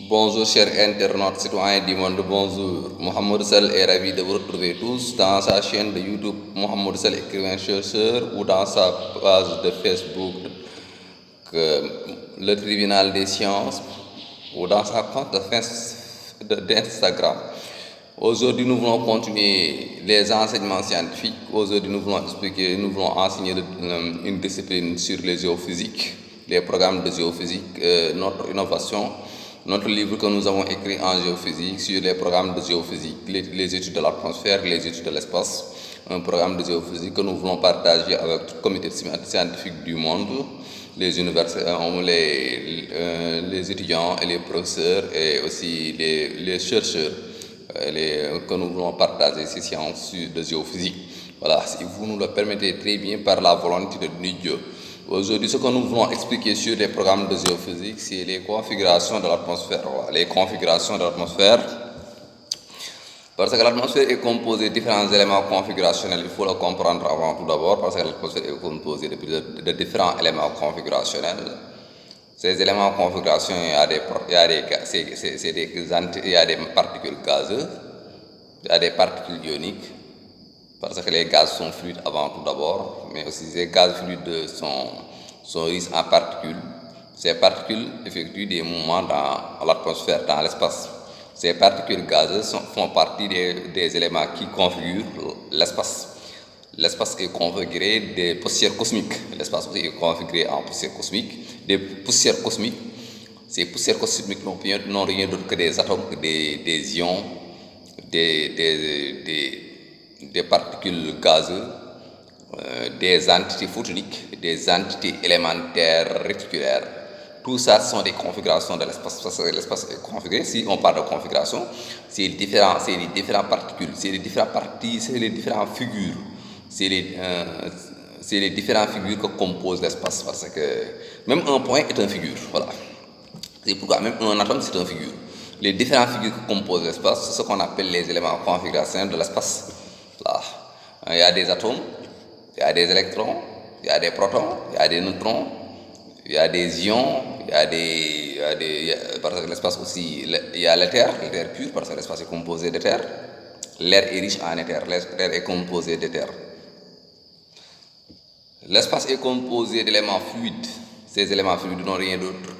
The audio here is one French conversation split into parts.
Bonjour chers internautes, citoyens du monde, bonjour. Mohamed Sall est ravi de vous retrouver tous dans sa chaîne de YouTube Mohamed Sall écrivain chercheur ou dans sa page de Facebook le tribunal des sciences ou dans sa compte d'Instagram. Aujourd'hui, nous voulons continuer les enseignements scientifiques. Aujourd'hui, nous voulons enseigner une discipline sur les géophysiques, les programmes de géophysique, notre innovation. Notre livre que nous avons écrit en géophysique sur les programmes de géophysique, les études de l'atmosphère, les études de l'espace, un programme de géophysique que nous voulons partager avec tout le comité scientifique du monde, les universités, les étudiants et les professeurs et aussi les chercheurs que nous voulons partager ces sciences de géophysique. Voilà, si vous nous le permettez très bien par la volonté de Dieu. Aujourd'hui, ce que nous voulons expliquer sur les programmes de géophysique, c'est les configurations de l'atmosphère. Voilà, les configurations de l'atmosphère. Parce que l'atmosphère est composée de différents éléments configurationnels, il faut le comprendre avant tout d'abord, parce que l'atmosphère est composée de différents éléments configurationnels. Ces éléments configurationnels, il y a des particules gazeuses, il y a des particules ioniques, parce que les gaz sont fluides avant tout d'abord, mais aussi ces gaz fluides sont riches en particules. Ces particules effectuent des mouvements dans l'atmosphère, dans l'espace. Ces particules gazeuses font partie des éléments qui configurent l'espace. L'espace est configuré des poussières cosmiques. L'espace aussi est configuré en poussières cosmiques. Des poussières cosmiques. Ces poussières cosmiques n'ont rien d'autre que des atomes, des ions, des particules gazeuses, des entités photoniques, des entités élémentaires réticulaires. Tout ça sont des configurations de l'espace. Parce que l'espace est configuré. Si on parle de configuration, c'est les différentes particules, c'est les différentes parties, c'est les différentes figures. C'est les différentes figures que compose l'espace. Parce que même un point est une figure. Voilà. C'est pourquoi même un atome, c'est une figure. Les différentes figures que composent l'espace, c'est ce qu'on appelle les éléments configurationnels de l'espace. Là, il y a des atomes, il y a des électrons, il y a des protons, il y a des neutrons, il y a des ions, parce que l'espace aussi, il y a l'éther pur, parce que l'espace est composé d'éther. L'air est riche en éther, l'air est composé d'éther. L'espace est composé d'éléments fluides. Ces éléments fluides n'ont rien d'autre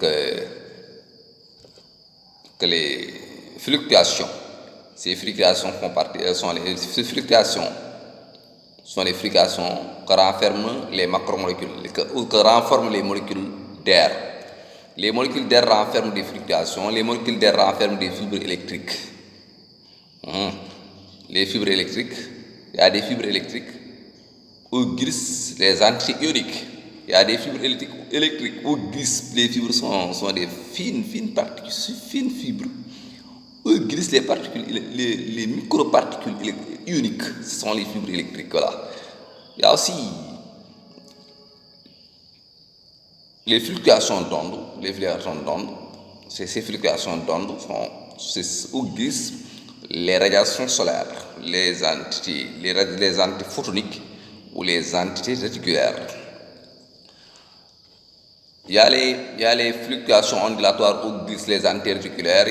que les fluctuations. Ces fluctuations sont les fluctuations que renferment les macromolécules, que renferment les molécules d'air. Les molécules d'air renferment des fluctuations, les molécules d'air renferment des fibres électriques. Les fibres électriques, il y a des fibres électriques où glissent les entités ioniques. Il y a des fibres électriques où glissent les fibres sont des fines particules, fines fibres. Où glissent les particules, les microparticules ioniques, ce sont les fibres électriques. Voilà. Il y a aussi les fluctuations d'ondes. Ces fluctuations d'ondes sont où glissent les radiations solaires, les entités photoniques ou les entités réticulaires. Il y a les fluctuations ondulatoires où glissent les entités réticulaires.